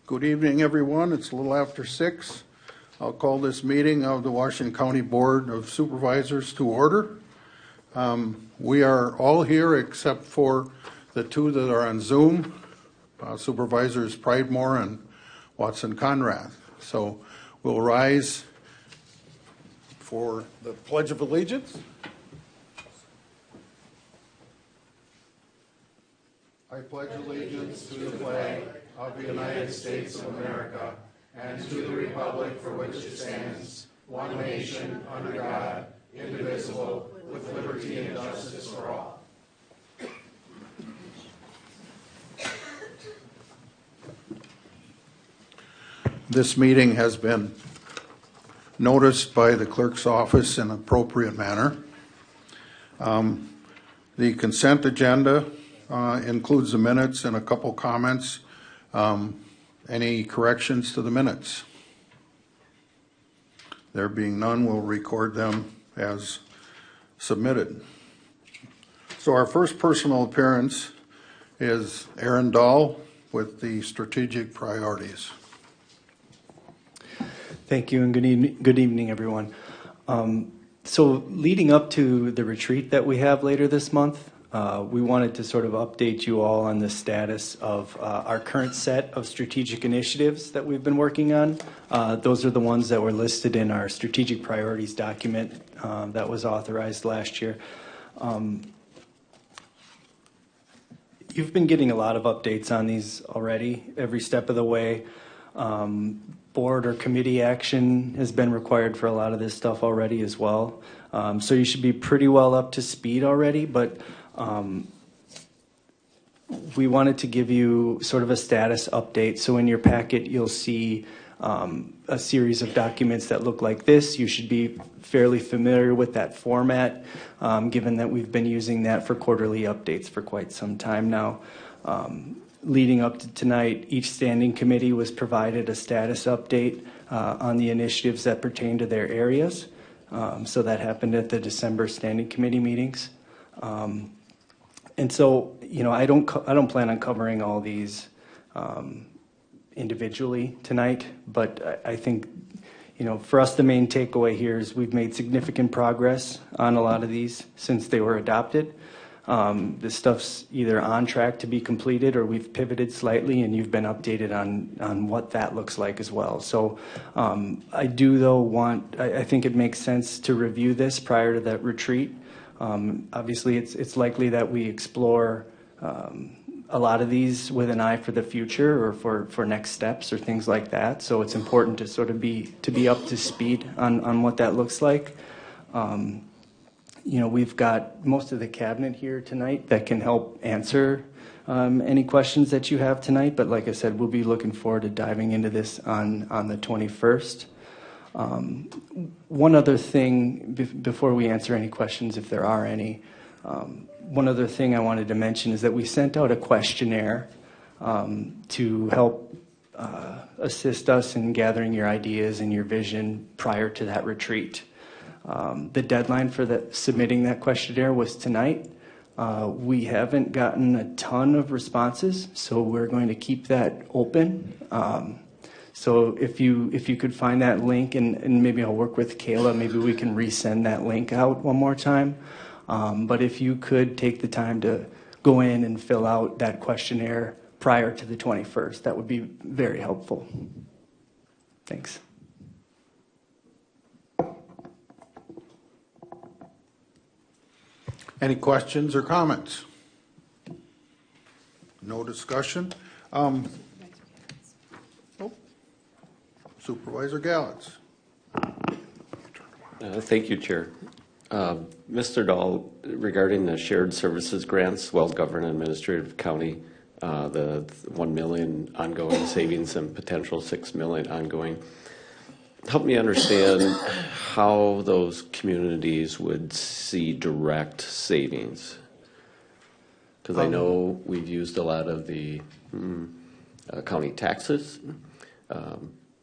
Good evening, everyone. It's a little after 6. I'll call this meeting of the Washington County Board of Supervisors to order. We are all here except for the two that are on Zoom, Supervisors Pridemore and Watson Conrad. So we'll rise for the Pledge of Allegiance. I pledge allegiance to the flag of the United States of America and to the republic for which it stands, one nation, under God, indivisible, with liberty and justice for all. This meeting has been noticed by the clerk's office in an appropriate manner. The consent agenda includes the minutes and a couple comments. Any corrections to the minutes? There being none, we'll record them as submitted. So our first personal appearance is Aaron Dahl with the strategic priorities. Thank you, and good evening, everyone. So leading up to the retreat that we have later this month, we wanted to sort of update you all on the status of our current set of strategic initiatives that we've been working on. Those are the ones that were listed in our strategic priorities document that was authorized last year. You've been getting a lot of updates on these already, every step of the way. Board or committee action has been required for a lot of this stuff already as well. So you should be pretty well up to speed already, but we wanted to give you sort of a status update. So in your packet, you'll see a series of documents that look like this. You should be fairly familiar with that format, given that we've been using that for quarterly updates for quite some time now. Leading up to tonight, each standing committee was provided a status update on the initiatives that pertain to their areas. So that happened at the December standing committee meetings. And so, you know, I don't plan on covering all these individually tonight, but I think, you know, for us, the main takeaway here is we've made significant progress on a lot of these since they were adopted. This stuff's either on track to be completed or we've pivoted slightly, and you've been updated on what that looks like as well. So I do, though, I think it makes sense to review this prior to that retreat. Obviously, it's likely that we explore a lot of these with an eye for the future or for next steps or things like that. So it's important to sort of be up to speed on what that looks like. You know, we've got most of the cabinet here tonight that can help answer any questions that you have tonight. But like I said, we'll be looking forward to diving into this on the 21st. One other thing before we answer any questions, if there are any, one other thing I wanted to mention is that we sent out a questionnaire to help assist us in gathering your ideas and your vision prior to that retreat. The deadline for submitting that questionnaire was tonight. We haven't gotten a ton of responses, so we're going to keep that open. So if you could find that link, and maybe I'll work with Kayla, maybe we can resend that link out one more time. But if you could take the time to go in and fill out that questionnaire prior to the 21st, that would be very helpful. Thanks. Any questions or comments? No discussion. Supervisor Gallitz. Thank you, Chair. Mr. Dahl, regarding the shared services grants, well-governed administrative county, the $1 million ongoing savings and potential $6 million ongoing, help me understand how those communities would see direct savings. Because I know we've used a lot of the county taxes,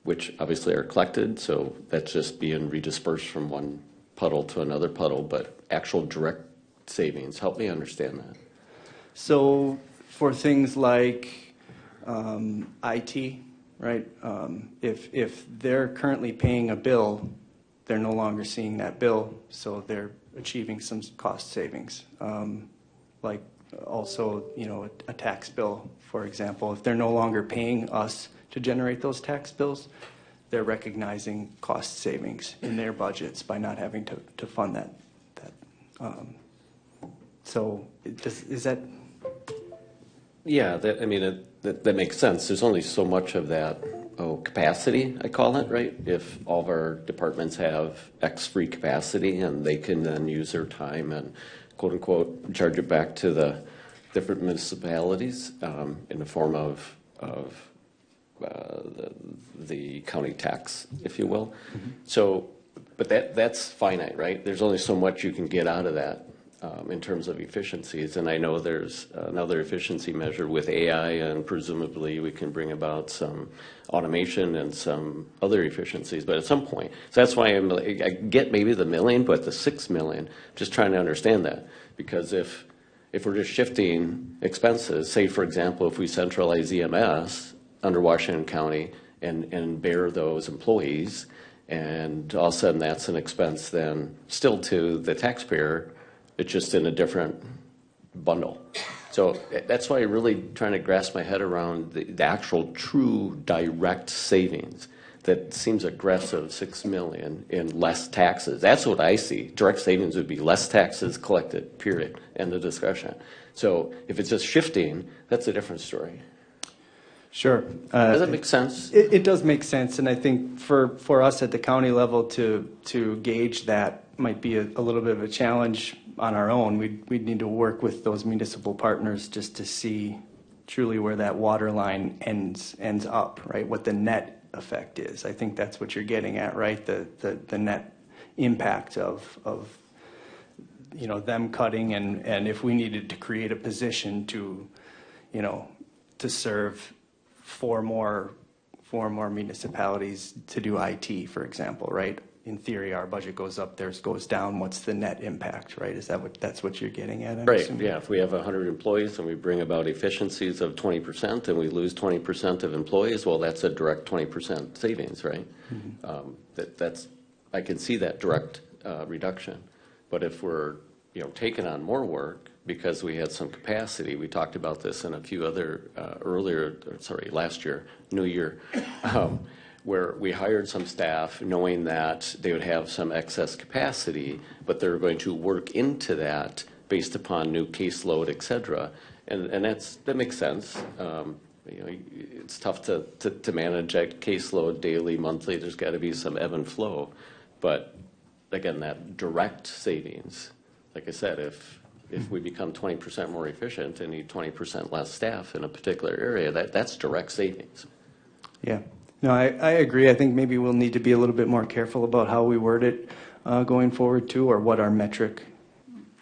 which obviously are collected, so that's just being redispersed from one puddle to another puddle, but actual direct savings. Help me understand that. So for things like IT, right? If they're currently paying a bill, they're no longer seeing that bill, so they're achieving some cost savings. Like also, a tax bill, for example, if they're no longer paying us to generate those tax bills, they're recognizing cost savings in their budgets by not having to fund that. So is that? Yeah, that makes sense. There's only so much of that, capacity, I call it, right? If all of our departments have X free capacity and they can then use their time and quote unquote charge it back to the different municipalities in the form of the county tax, if you will. Mm-hmm. So, but that's finite, right? There's only so much you can get out of that. In terms of efficiencies, and I know there's another efficiency measure with AI, and presumably we can bring about some automation and some other efficiencies, but at some point, so that's why I get maybe the million, but the 6 million, just trying to understand that, because if we're just shifting expenses, say for example, if we centralize EMS under Washington County and bear those employees, and all of a sudden that's an expense then still to the taxpayer, it's just in a different bundle. So that's why I'm really trying to grasp my head around the actual true direct savings. That seems aggressive, 6 million in less taxes. That's what I see. Direct savings would be less taxes collected, period, end of discussion. So if it's just shifting, that's a different story. Sure. Does that make sense? It does make sense, and I think for us at the county level to gauge that might be a little bit of a challenge on our own. We'd need to work with those municipal partners just to see truly where that water line ends up, right? What the net effect is. I think that's what you're getting at, right? The net impact of them cutting, and if we needed to create a position to serve four more municipalities to do IT, for example, right? In theory, our budget goes up, theirs goes down. What's the net impact, right? That's what you're getting at? I'm right. assuming? Yeah. If we have 100 employees and we bring about efficiencies of 20% and we lose 20% of employees, well, that's a direct 20% savings, right? Mm-hmm. I can see that direct reduction. But if we're taking on more work because we had some capacity, we talked about this in a few other last year, New Year. Where we hired some staff knowing that they would have some excess capacity, but they're going to work into that based upon new caseload, et cetera. And that makes sense. It's tough to manage that caseload daily, monthly. There's got to be some ebb and flow. But again, that direct savings, like I said, if we become 20% more efficient and need 20% less staff in a particular area, that's direct savings. Yeah. No, I agree. I think maybe we'll need to be a little bit more careful about how we word it going forward too, or what our metric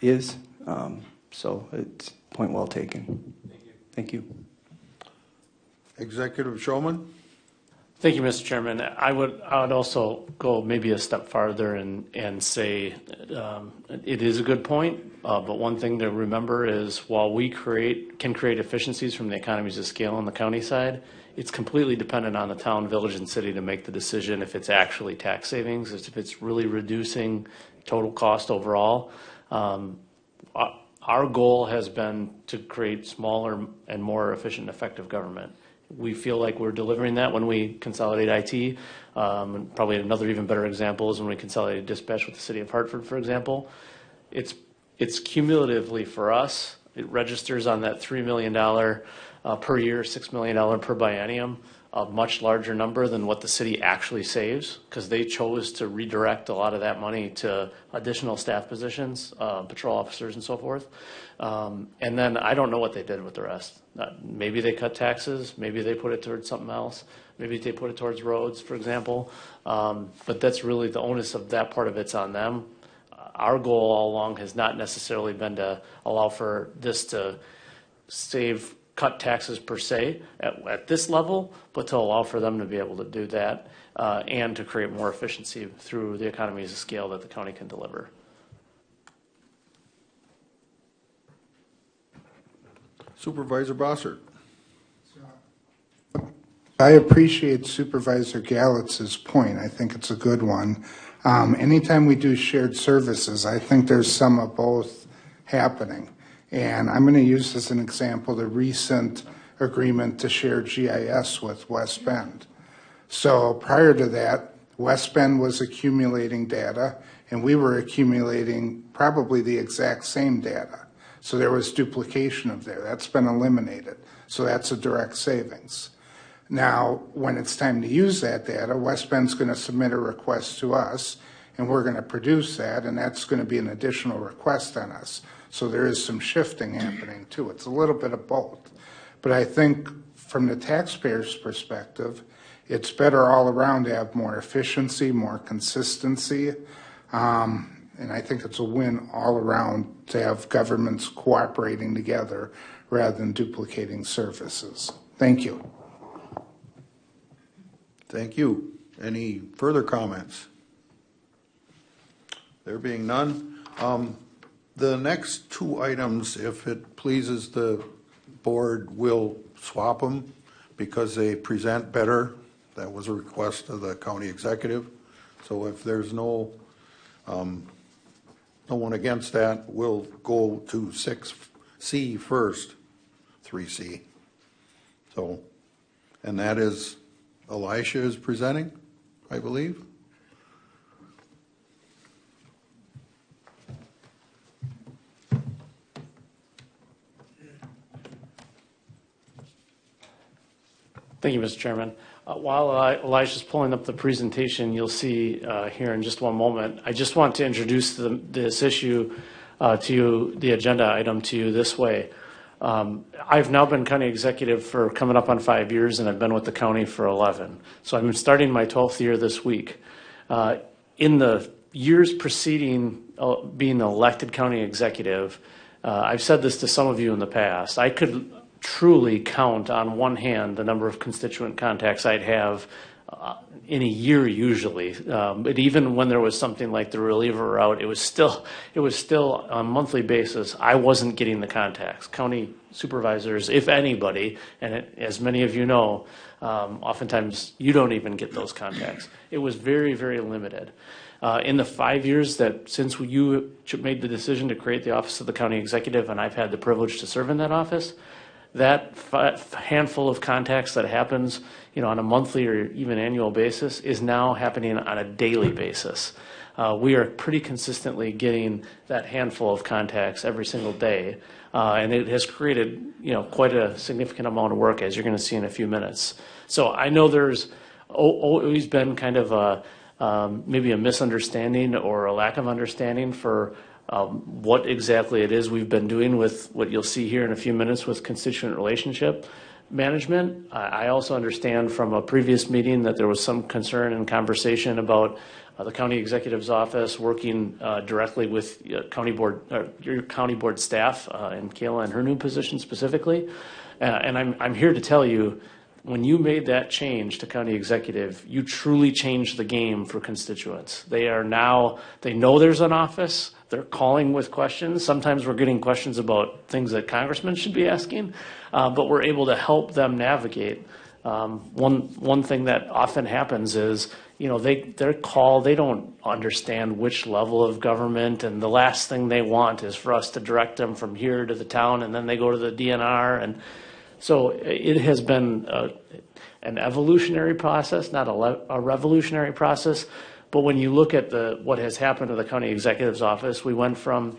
is. So it's a point well taken. Thank you. Executive Showman. Thank you, Mr. Chairman. I would also go maybe a step farther and say it is a good point, but one thing to remember is while we can create efficiencies from the economies of scale on the county side, it's completely dependent on the town, village, and city to make the decision if it's actually tax savings, if it's really reducing total cost overall. Our goal has been to create smaller and more efficient, effective government. We feel like we're delivering that when we consolidate IT. And probably another even better example is when we consolidated dispatch with the city of Hartford, for example. It's cumulatively for us, it registers on that $3 million per year, $6 million per biennium, a much larger number than what the city actually saves, because they chose to redirect a lot of that money to additional staff positions, patrol officers and so forth. And then I don't know what they did with the rest. Maybe they cut taxes, maybe they put it towards something else, maybe they put it towards roads, for example. But that's really the onus of that part of it's on them. Our goal all along has not necessarily been to allow for this to cut taxes per se at this level, but to allow for them to be able to do that and to create more efficiency through the economies of scale that the county can deliver. Supervisor Bossert. I appreciate Supervisor Gallutz's point. I think it's a good one. Anytime we do shared services, I think there's some of both happening. And I'm going to use as an example the recent agreement to share GIS with West Bend. So prior to that, West Bend was accumulating data, and we were accumulating probably the exact same data. So there was duplication of there. That's been eliminated. So that's a direct savings. Now, when it's time to use that data, West Bend's going to submit a request to us, and we're going to produce that, and that's going to be an additional request on us. So there is some shifting happening too. It's a little bit of both. But I think from the taxpayer's perspective, it's better all around to have more efficiency, more consistency, and I think it's a win all around to have governments cooperating together rather than duplicating services. Thank you. Thank you. Any further comments? There being none, the next two items, if it pleases the board, we'll swap them because they present better. That was a request of the county executive. So if there's no one against that, we'll go to 6C first, 3C. So, and that is Elisha is presenting, I believe. Thank you, Mr. Chairman. While Elisha's pulling up the presentation, you'll see here in just one moment, I just want to introduce this issue to you, the agenda item to you this way. I've now been county executive for coming up on 5 years, and I've been with the county for 11. So I'm starting my 12th year this week. In the years preceding being the elected county executive, I've said this to some of you in the past, I could truly count on one hand the number of constituent contacts I'd have in a year usually. But even when there was something like the reliever route, it was still on a monthly basis. I wasn't getting the contacts. County supervisors, if anybody, and as many of you know, oftentimes you don't even get those contacts. It was very, very limited. In the 5 years that since you made the decision to create the office of the county executive, and I've had the privilege to serve in that office, that handful of contacts that happens, on a monthly or even annual basis is now happening on a daily basis. We are pretty consistently getting that handful of contacts every single day, and it has created, quite a significant amount of work, as you're going to see in a few minutes. So I know there's always been kind of maybe a misunderstanding or a lack of understanding for what exactly it is we've been doing with what you'll see here in a few minutes with constituent relationship management. I also understand from a previous meeting that there was some concern and conversation about the county executive's office working directly with your county board staff and Kayla in her new position specifically. And I'm here to tell you, when you made that change to county executive, you truly changed the game for constituents. They know there's an office. They're calling with questions. Sometimes we're getting questions about things that congressmen should be asking, but we're able to help them navigate. One thing that often happens is, they don't understand which level of government, and the last thing they want is for us to direct them from here to the town, and then they go to the DNR. And so it has been an evolutionary process, not a revolutionary process. But when you look at what has happened to the county executive's office, we went from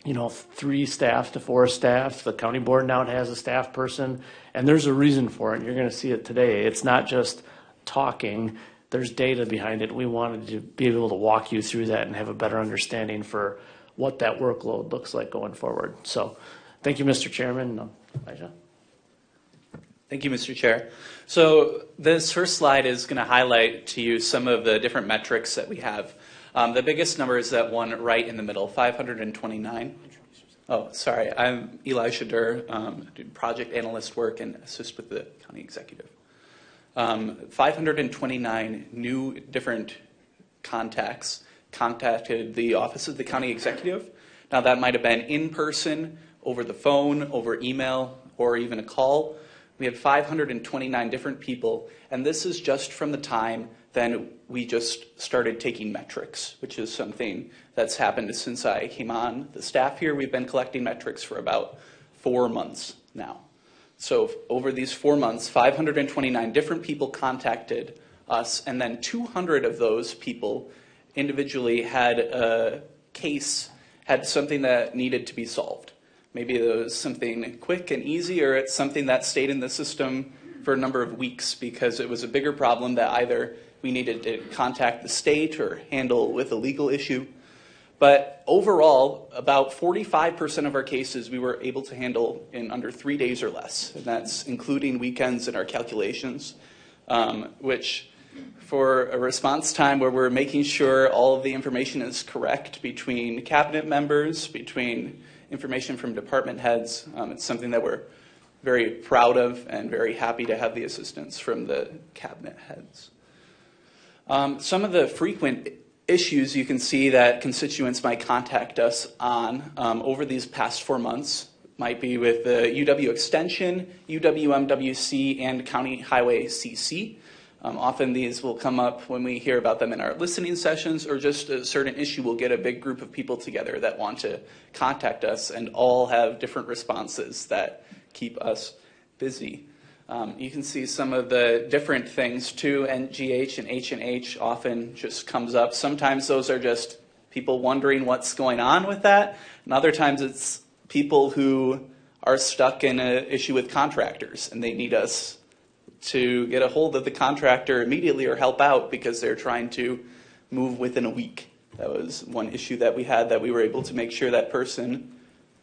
3 staff to 4 staff. The county board now has a staff person, and there's a reason for it. And you're going to see it today. It's not just talking. There's data behind it. We wanted to be able to walk you through that and have a better understanding for what that workload looks like going forward. So thank you, Mr. Chairman. Elijah. Thank you, Mr. Chair. So this first slide is going to highlight to you some of the different metrics that we have. The biggest number is that one right in the middle, 529. Oh, sorry. I'm Elisha Durr, do project analyst work and assist with the county executive. 529 new different contacts contacted the office of the county executive. Now that might have been in person, over the phone, over email, or even a call. We had 529 different people, and this is just from the time then we just started taking metrics, which is something that's happened since I came on the staff here. We've been collecting metrics for about 4 months now. So over these 4 months, 529 different people contacted us, and then 200 of those people individually had a case, had something that needed to be solved. Maybe it was something quick and easy, or it's something that stayed in the system for a number of weeks because it was a bigger problem that either we needed to contact the state or handle with a legal issue. But overall, about 45% of our cases we were able to handle in under 3 days or less, and that's including weekends in our calculations, which for a response time where we're making sure all of the information is correct between cabinet members, between information from department heads, it's something that we're very proud of and very happy to have the assistance from the cabinet heads. Some of the frequent issues you can see that constituents might contact us on over these past 4 months might be with the UW Extension, UWMWC, and County Highway CC. Often these will come up when we hear about them in our listening sessions, or just a certain issue will get a big group of people together that want to contact us and all have different responses that keep us busy. You can see some of the different things too. NGH and H&H often just comes up. Sometimes those are just people wondering what's going on with that, and other times it's people who are stuck in an issue with contractors and they need us to get a hold of the contractor immediately or help out because they're trying to move within a week. That was one issue that we had, that we were able to make sure that person,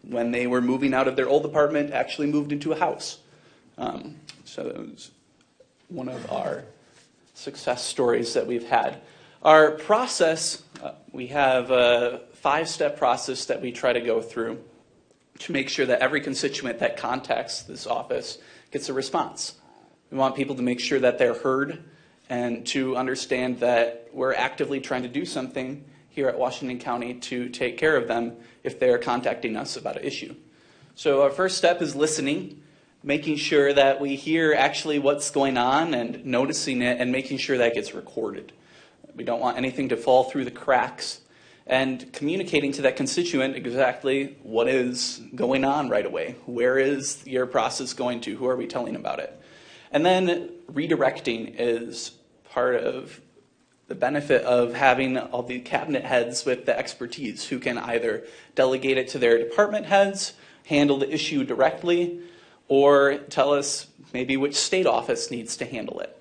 when they were moving out of their old apartment, actually moved into a house. So that was one of our success stories that we've had. Our process, we have a 5-step process that we try to go through to make sure that every constituent that contacts this office gets a response. We want people to make sure that they're heard and to understand that we're actively trying to do something here at Washington County to take care of them if they're contacting us about an issue. So our first step is listening, making sure that we hear actually what's going on and noticing it and making sure that gets recorded. We don't want anything to fall through the cracks, and communicating to that constituent exactly what is going on right away. Where is your process going to? Who are we telling about it? And then redirecting is part of the benefit of having all the cabinet heads with the expertise who can either delegate it to their department heads, handle the issue directly, or tell us maybe which state office needs to handle it.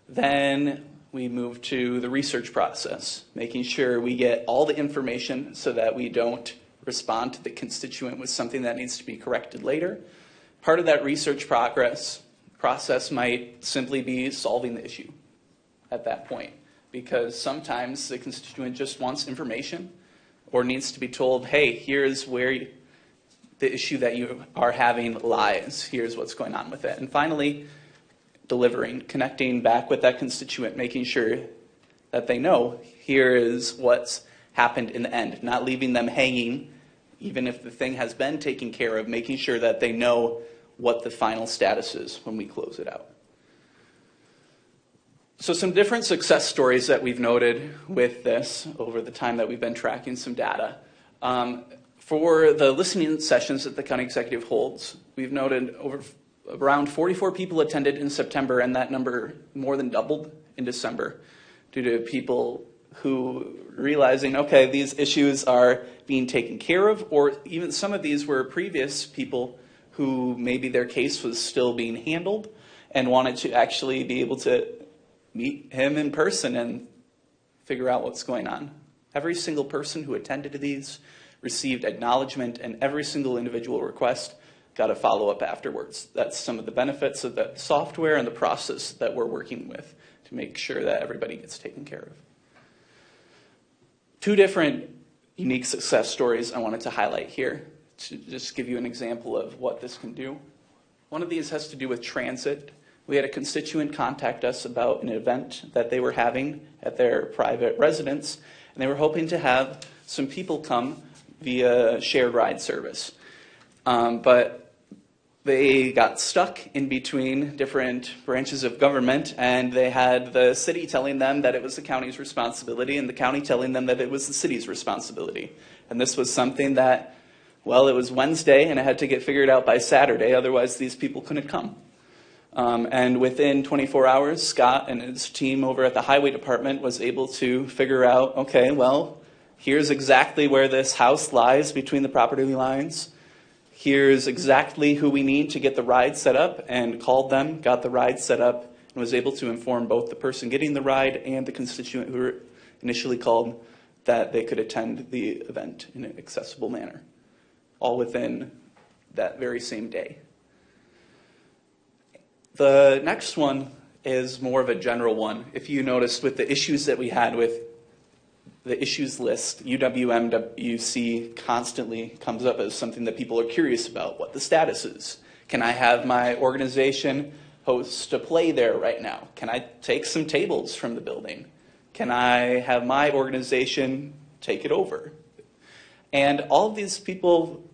Then we move to the research process, making sure we get all the information so that we don't respond to the constituent with something that needs to be corrected later. Part of that research process might simply be solving the issue at that point, because sometimes the constituent just wants information or needs to be told, hey, here's where the issue that you are having lies. Here's what's going on with it. And finally, delivering, connecting back with that constituent, making sure that they know here is what's happened in the end, not leaving them hanging, even if the thing has been taken care of, making sure that they know what the final status is when we close it out. So some different success stories that we've noted with this over the time that we've been tracking some data. For the listening sessions that the county executive holds, we've noted around 44 people attended in September, and that number more than doubled in December due to people who realizing, okay, these issues are being taken care of, or even some of these were previous people who maybe their case was still being handled and wanted to actually be able to meet him in person and figure out what's going on. Every single person who attended to these received acknowledgement, and every single individual request got a follow-up afterwards. That's some of the benefits of the software and the process that we're working with to make sure that everybody gets taken care of. 2 different unique success stories I wanted to highlight here to just give you an example of what this can do. One of these has to do with transit. We had a constituent contact us about an event that they were having at their private residence, and they were hoping to have some people come via shared ride service. But they got stuck in between different branches of government, and they had the city telling them that it was the county's responsibility and the county telling them that it was the city's responsibility. And this was something that, well, it was Wednesday and it had to get figured out by Saturday, otherwise these people couldn't come. And within 24 hours, Scott and his team over at the highway department was able to figure out, okay, well, here's exactly where this house lies between the property lines. Here's exactly who we need to get the ride set up, and called them, got the ride set up, and was able to inform both the person getting the ride and the constituent who were initially called that they could attend the event in an accessible manner, all within that very same day. The next one is more of a general one. If you noticed with the issues that we had with the issues list, UWMWC constantly comes up as something that people are curious about, what the status is. Can I have my organization host a play there right now? Can I take some tables from the building? Can I have my organization take it over? And all of these people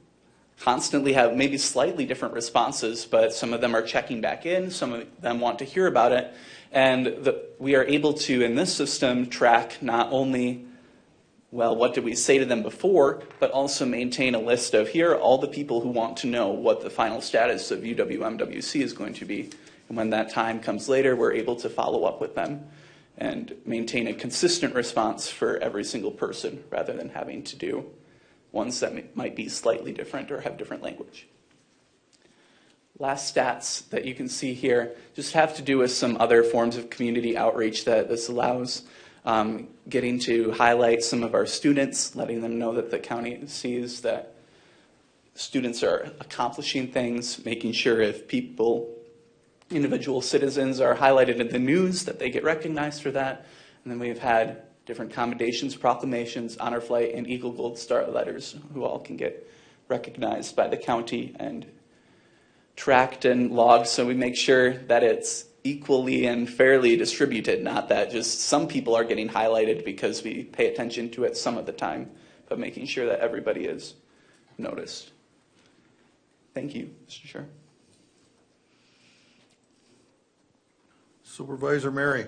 constantly have maybe slightly different responses, but some of them are checking back in, some of them want to hear about it, and we are able to, in this system, track not only, well, what did we say to them before, but also maintain a list of here are all the people who want to know what the final status of UWMWC is going to be. And when that time comes later, we're able to follow up with them and maintain a consistent response for every single person, rather than having to do ones that might be slightly different or have different language. Last stats that you can see here just have to do with some other forms of community outreach that this allows. Getting to highlight some of our students, letting them know that the county sees that students are accomplishing things, making sure if people, individual citizens are highlighted in the news, that they get recognized for that. And then we've had different commendations, proclamations, honor flight, and Eagle Gold Star letters, who all can get recognized by the county and tracked and logged, so we make sure that it's equally and fairly distributed, not that just some people are getting highlighted because we pay attention to it some of the time, but making sure that everybody is noticed. Thank you, Mr. Chair. Supervisor Mary.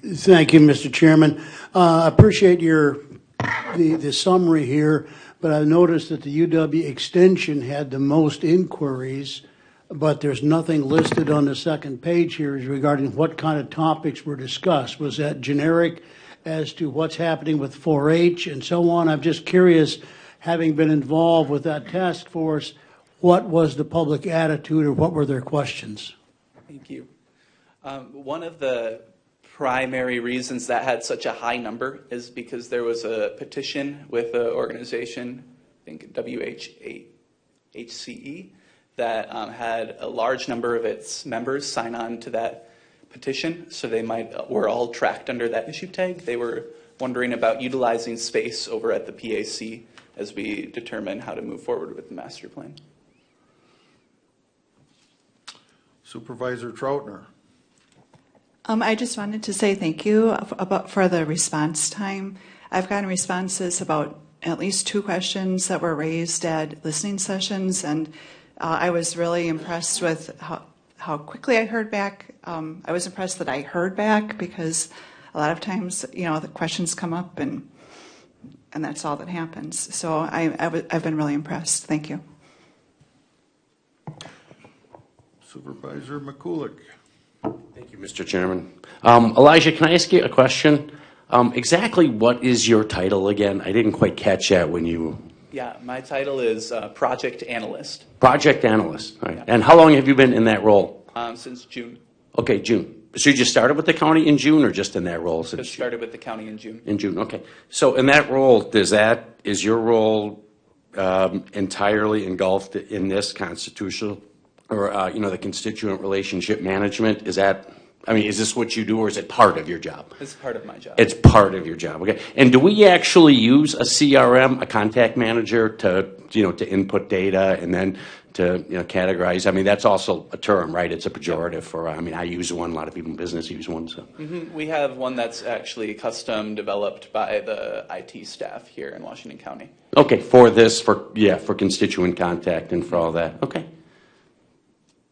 Thank you, Mr. Chairman. I appreciate the summary here, but I noticed that the UW Extension had the most inquiries, but there's nothing listed on the second page here regarding what kind of topics were discussed. Was that generic as to what's happening with 4-H and so on? I'm just curious, having been involved with that task force, what was the public attitude or what were their questions? Thank you. One of the primary reasons that had such a high number is because there was a petition with the organization, I think WHCE, that had a large number of its members sign on to that petition, so they were all tracked under that issue tag. They were wondering about utilizing space over at the PAC as we determine how to move forward with the master plan. Supervisor Troutner. I just wanted to say thank you for the response time. I've gotten responses about at least 2 questions that were raised at listening sessions, and I was really impressed with how quickly I heard back. I was impressed that I heard back, because a lot of times, the questions come up and that's all that happens. So I've been really impressed. Thank you. Supervisor McCulloch. Thank you, Mr. Chairman. Elijah, can I ask you a question? Exactly what is your title again? I didn't quite catch that when you... Yeah, my title is Project Analyst. Project Analyst. All right. Yeah. And how long have you been in that role? Since June. Okay, June. So you just started with the county in June, or just in that role since Just started with the county in June. In June, okay. So in that role, is your role entirely engulfed in this constitutional, or the constituent relationship management? Is this what you do, or is it part of your job? It's part of my job. It's part of your job, okay. And do we actually use a CRM, a contact manager, to input data and then to categorize? I mean, that's also a term, right? It's a pejorative for. I use one. A lot of people in business use one. So We have one that's actually custom developed by the IT staff here in Washington County. okay, for constituent contact and for all that. Okay.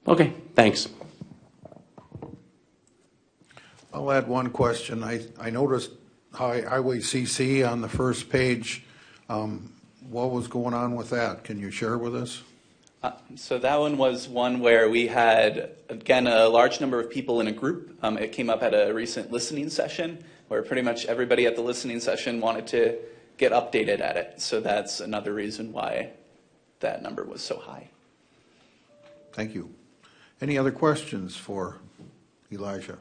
Okay, thanks. I'll add one question. I noticed Highway CC on the first page. What was going on with that? Can you share with us? So that one was one where we had, again, a large number of people in a group. It came up at a recent listening session where pretty much everybody at the listening session wanted to get updated at it. So that's another reason why that number was so high. Thank you. Any other questions for Elijah?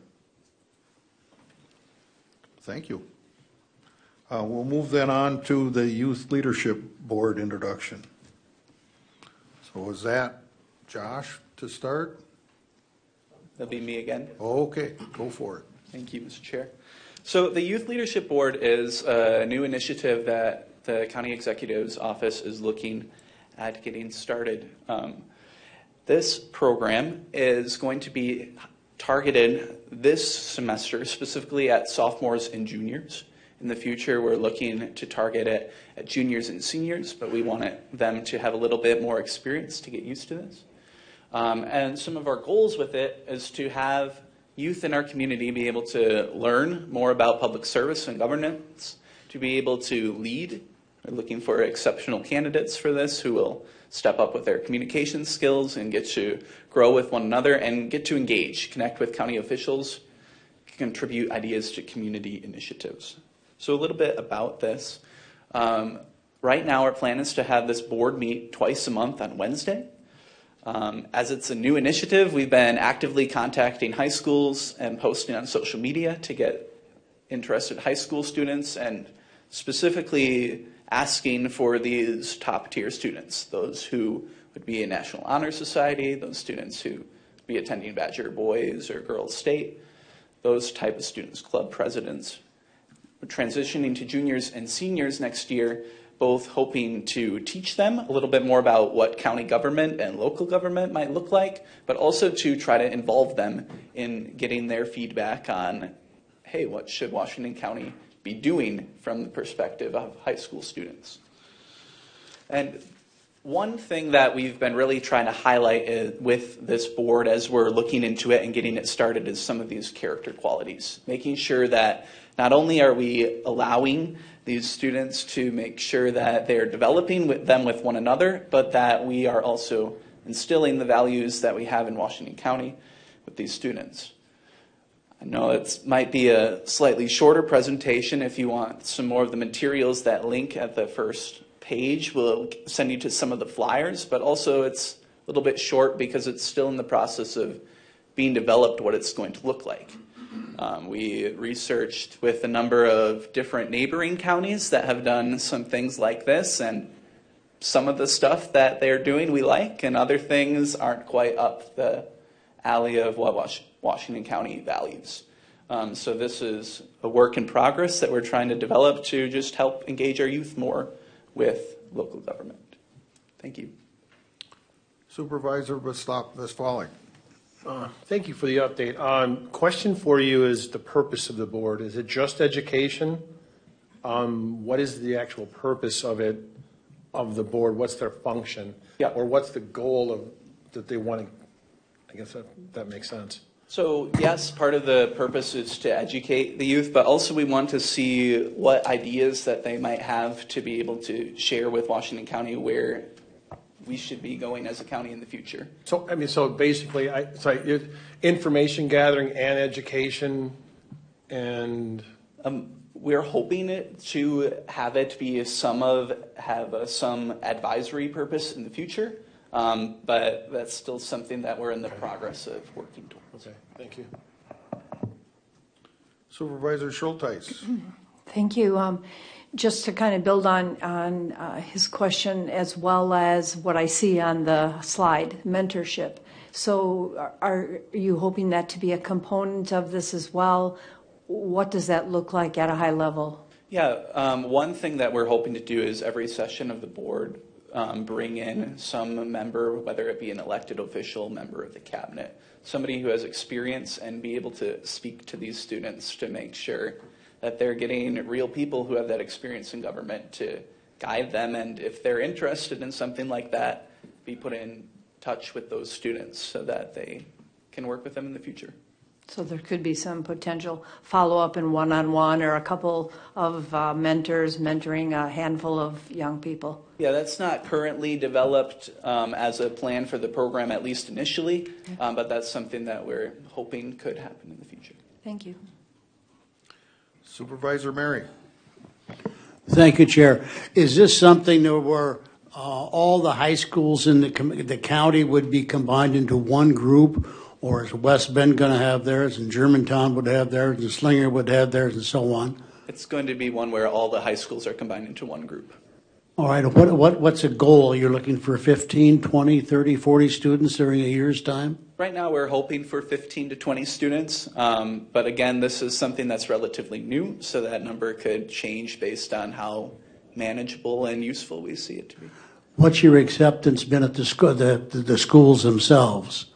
Thank you. We'll move then on to the Youth Leadership Board introduction. So is that Josh to start? That'll be me again. Okay, go for it. Thank you, Mr. Chair. So the Youth Leadership Board is a new initiative that the County Executive's Office is looking at getting started. This program is going to be targeted this semester specifically at sophomores and juniors. In the future, we're looking to target it at juniors and seniors, but we want them to have a little bit more experience to get used to this. And some of our goals with it is to have youth in our community be able to learn more about public service and governance, to be able to lead. We're looking for exceptional candidates for this who will step up with their communication skills and get to grow with one another and get to engage, connect with county officials, contribute ideas to community initiatives. So a little bit about this. Right now, our plan is to have this board meet twice a month on Wednesday. As it's a new initiative, we've been actively contacting high schools and posting on social media to get interested high school students and specifically asking for these top-tier students, those who would be in National Honor Society, those students who would be attending Badger Boys or Girls State, those type of students, club presidents. We're transitioning to juniors and seniors next year, both hoping to teach them a little bit more about what county government and local government might look like, but also to try to involve them in getting their feedback on, hey, what should Washington County be doing from the perspective of high school students? And one thing that we've been really trying to highlight with this board as we're looking into it and getting it started is some of these character qualities, making sure that not only are we allowing these students to make sure that they're developing with one another, but that we are also instilling the values that we have in Washington County with these students. I know it might be a slightly shorter presentation. If you want some more of the materials, that link at the first page will send you to some of the flyers, but also it's a little bit short because it's still in the process of being developed what it's going to look like. We researched with a number of different neighboring counties that have done some things like this, and some of the stuff that they're doing we like, and other things aren't quite up the alley of what Washington County values. So this is a work in progress that we're trying to develop to just help engage our youth more with local government. Thank you. Supervisor Westfalik. Thank you for the update. Question for you is the purpose of the board. Is it just education? What is the actual purpose of it, of the board? What's their function? Yeah. Or what's the goal that they want to, I guess that makes sense. So yes, part of the purpose is to educate the youth, but also we want to see what ideas that they might have to be able to share with Washington County where we should be going as a county in the future. So, I mean, so basically, information gathering and education and... We're hoping to have it be some advisory purpose in the future, but that's still something that we're in the progress of working towards. Okay, thank you. Supervisor Schulteis. Thank you. Just to kind of build on his question as well as what I see on the slide, mentorship. So are you hoping that to be a component of this as well? What does that look like at a high level? Yeah, one thing that we're hoping to do is every session of the board bring in some member, whether it be an elected official, member of the cabinet, somebody who has experience and be able to speak to these students to make sure that they're getting real people who have that experience in government to guide them, and if they're interested in something like that, be put in touch with those students so that they can work with them in the future. So there could be some potential follow-up in one-on-one or a couple of mentors mentoring a handful of young people. Yeah, that's not currently developed as a plan for the program, at least initially, but that's something that we're hoping could happen in the future. Thank you. Supervisor Mary. Thank you, Chair. Is this something where all the high schools in the county would be combined into one group? Or is West Bend going to have theirs, and Germantown would have theirs, and Slinger would have theirs, and so on? It's going to be one where all the high schools are combined into one group. All right. What's a goal? You're looking for 15, 20, 30, 40 students during a year's time? Right now, we're hoping for 15 to 20 students. But again, this is something that's relatively new, so that number could change based on how manageable and useful we see it to be. What's your acceptance been at the schools themselves?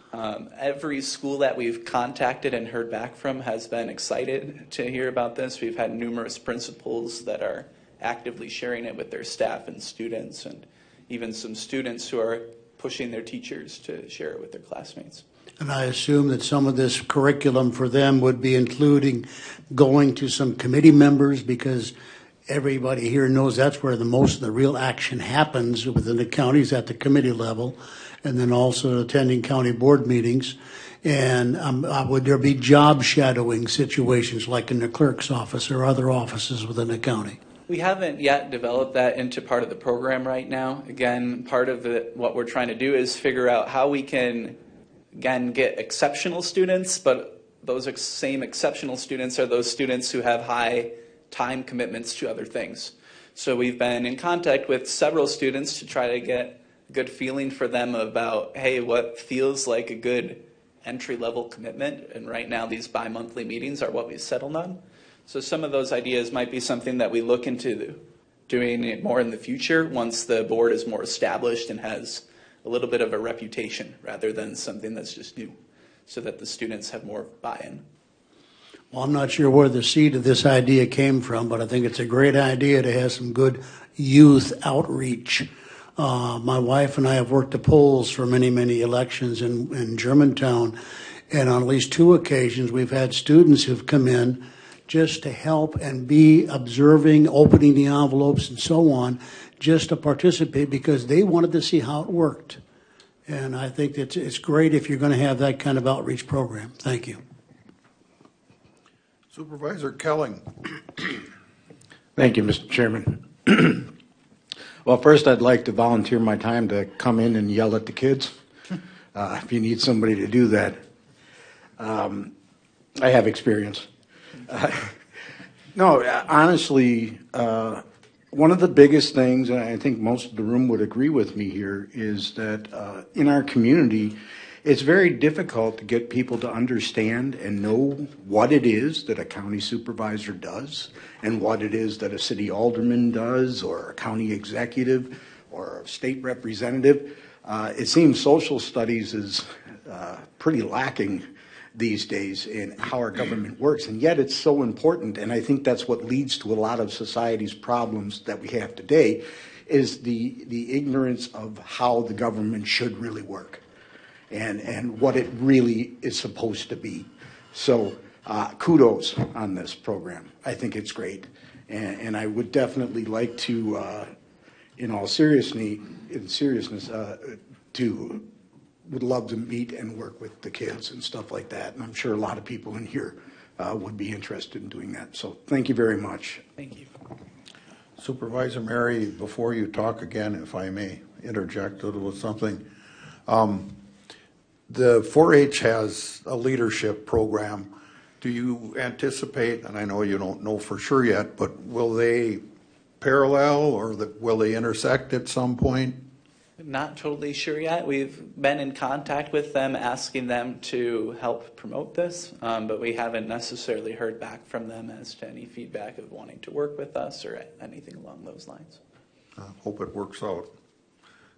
Every school that we've contacted and heard back from has been excited to hear about this. We've had numerous principals that are actively sharing it with their staff and students, and even some students who are pushing their teachers to share it with their classmates. And I assume that some of this curriculum for them would be including going to some committee members, because everybody here knows that's where the most of the real action happens within the counties at the committee level, and then also attending county board meetings. And would there be job shadowing situations like in the clerk's office or other offices within the county? We haven't yet developed that into part of the program right now. Again, part of what we're trying to do is figure out how we can, again, get exceptional students, but those same exceptional students are those students who have high time commitments to other things. So we've been in contact with several students to try to get a good feeling for them about, hey, what feels like a good entry-level commitment, and right now these bi-monthly meetings are what we've settled on. So some of those ideas might be something that we look into doing it more in the future once the board is more established and has a little bit of a reputation, rather than something that's just new, so that the students have more buy-in. Well, I'm not sure where the seed of this idea came from, but I think it's a great idea to have some good youth outreach. My wife and I have worked the polls for many, many elections in Germantown, and on at least 2 occasions we've had students who've come in just to help and be observing, opening the envelopes and so on, just to participate because they wanted to see how it worked. And I think that it's great if you're going to have that kind of outreach program. Thank you. Supervisor Kelling. Thank you, Mr. Chairman. Well, first, I'd like to volunteer my time to come in and yell at the kids, if you need somebody to do that. I have experience. No, honestly, one of the biggest things, and I think most of the room would agree with me here, is that in our community, it's very difficult to get people to understand and know what it is that a county supervisor does and what it is that a city alderman does or a county executive or a state representative. It seems social studies is pretty lacking these days in how our government works, and yet it's so important, and I think that's what leads to a lot of society's problems that we have today, is the ignorance of how the government should really work and what it really is supposed to be. So kudos on this program. I think it's great, and I would definitely like to, in all seriousness, would love to meet and work with the kids and stuff like that. And I'm sure a lot of people in here would be interested in doing that. So thank you very much. Thank you. Supervisor Mary, before you talk again, if I may interject with something. The 4-H has a leadership program. Do you anticipate, and I know you don't know for sure yet, but will they parallel or will they intersect at some point? Not totally sure yet. We've been in contact with them, asking them to help promote this, but we haven't necessarily heard back from them as to any feedback of wanting to work with us or anything along those lines. I hope it works out.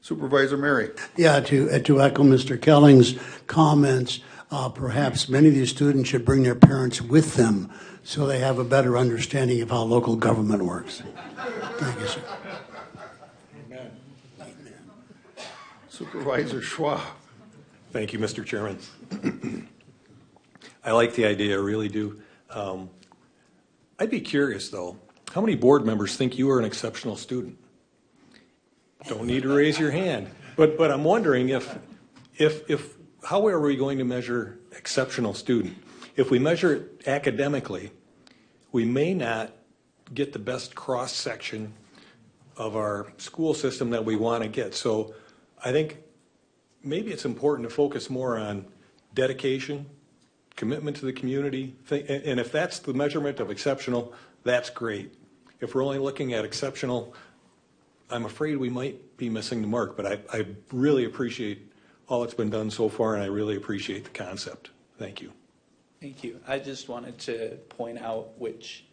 Supervisor Mary. Yeah, to echo Mr. Kelling's comments, perhaps many of these students should bring their parents with them so they have a better understanding of how local government works. Thank you, sir. Supervisor Schwab. Thank you, Mr. Chairman. I like the idea, I really do. I'd be curious, though, how many board members think you are an exceptional student? Don't need to raise your hand. But I'm wondering if how are we going to measure exceptional student? If we measure it academically, we may not get the best cross-section of our school system that we want to get. So I think maybe it's important to focus more on dedication, commitment to the community, and if that's the measurement of exceptional, that's great. If we're only looking at exceptional, I'm afraid we might be missing the mark, but I really appreciate all that's been done so far, and I really appreciate the concept. Thank you. Thank you. I just wanted to point out which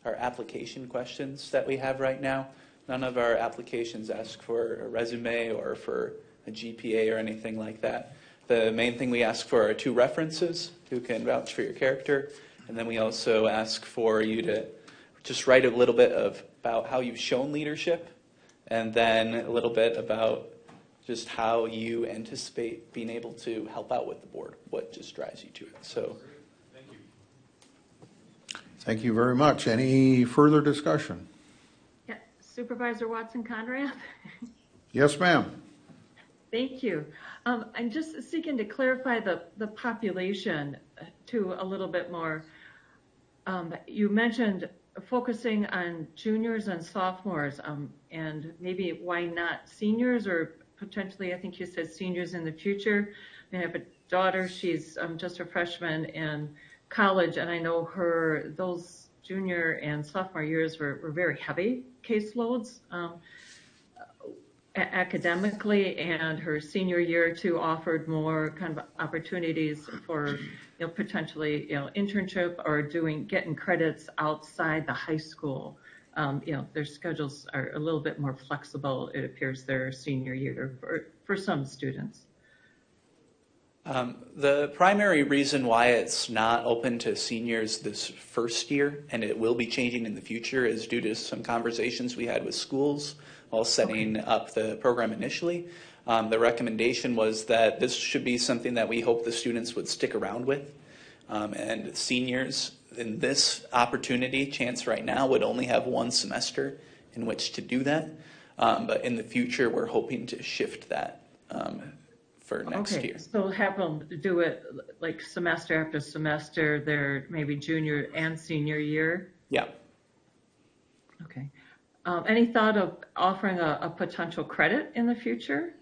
are application questions that we have right now. None of our applications ask for a resume or for a GPA or anything like that. The main thing we ask for are 2 references who can vouch for your character, and then we also ask for you to just write a little bit about how you've shown leadership, and then a little bit about just how you anticipate being able to help out with the board, what just drives you to it. So, Thank you. Thank you very much. Any further discussion? Yeah, Supervisor Watson-Conrad? Yes, ma'am. Thank you. I'm just seeking to clarify the population to a little bit more. You mentioned focusing on juniors and sophomores, and maybe why not seniors, or potentially, I think you said seniors in the future. I have a daughter, she's just a freshman in college, and I know those junior and sophomore years were very heavy caseloads academically, and her senior year or 2 offered more kind of opportunities for potentially internship or getting credits outside the high school. Their schedules are a little bit more flexible, it appears, their senior year for some students. the primary reason why it's not open to seniors this first year, and it will be changing in the future, is due to some conversations we had with schools while setting up the program initially. The recommendation was that this should be something that we hope the students would stick around with. And seniors in this opportunity, chance right now, would only have one semester in which to do that. But in the future, we're hoping to shift that for next year. So have them do it like semester after semester, their maybe junior and senior year? Yeah. Okay. Any thought of offering a potential credit in the future?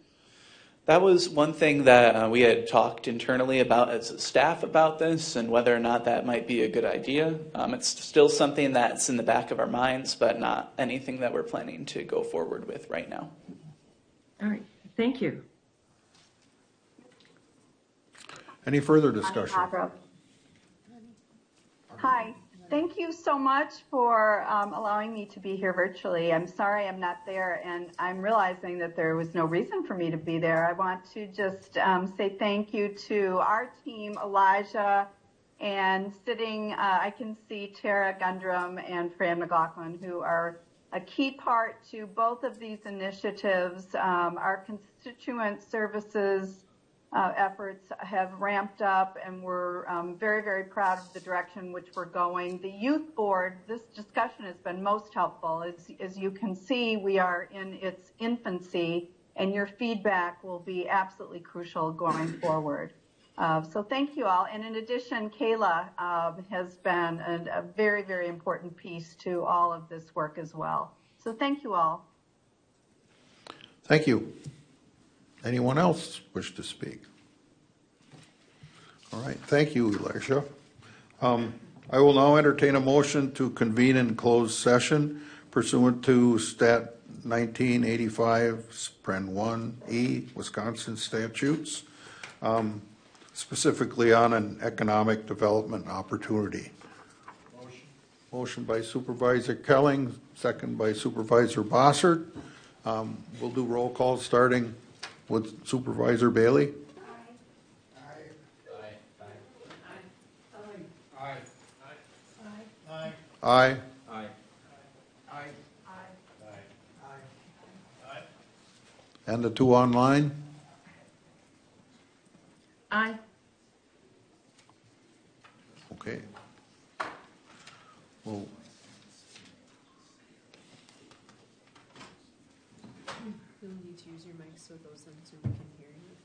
That was one thing that we had talked internally about as a staff about this, and whether or not that might be a good idea. It's still something that's in the back of our minds, but not anything that we're planning to go forward with right now. All right, thank you. Any further discussion? Hi. Thank you so much for allowing me to be here virtually. I'm sorry I'm not there, and I'm realizing that there was no reason for me to be there. I want to just say thank you to our team, Elijah, and sitting, I can see Tara Gundrum and Fran McLaughlin, who are a key part to both of these initiatives. Our constituent services efforts have ramped up, and we're very, very proud of the direction which we're going. The youth board, this discussion has been most helpful. As you can see, we are in its infancy, and your feedback will be absolutely crucial going forward. So thank you all. And in addition, Kayla has been a very, very important piece to all of this work as well. So thank you all. Thank you. Anyone else wish to speak? All right, thank you, Elisha. I will now entertain a motion to convene in closed session pursuant to Stat 1985, Pren 1E, Wisconsin statutes, specifically on an economic development opportunity. Motion by Supervisor Kelling, second by Supervisor Bossert. We'll do roll call starting with Supervisor Bailey. Aye. Aye. And the two online? need to use your mic so those on Zoom can hear you.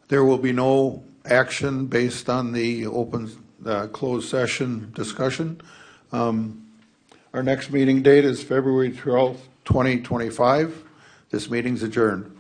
There will be no action based on the closed session discussion. Our next meeting date is February 12th, 2025. This meeting's adjourned.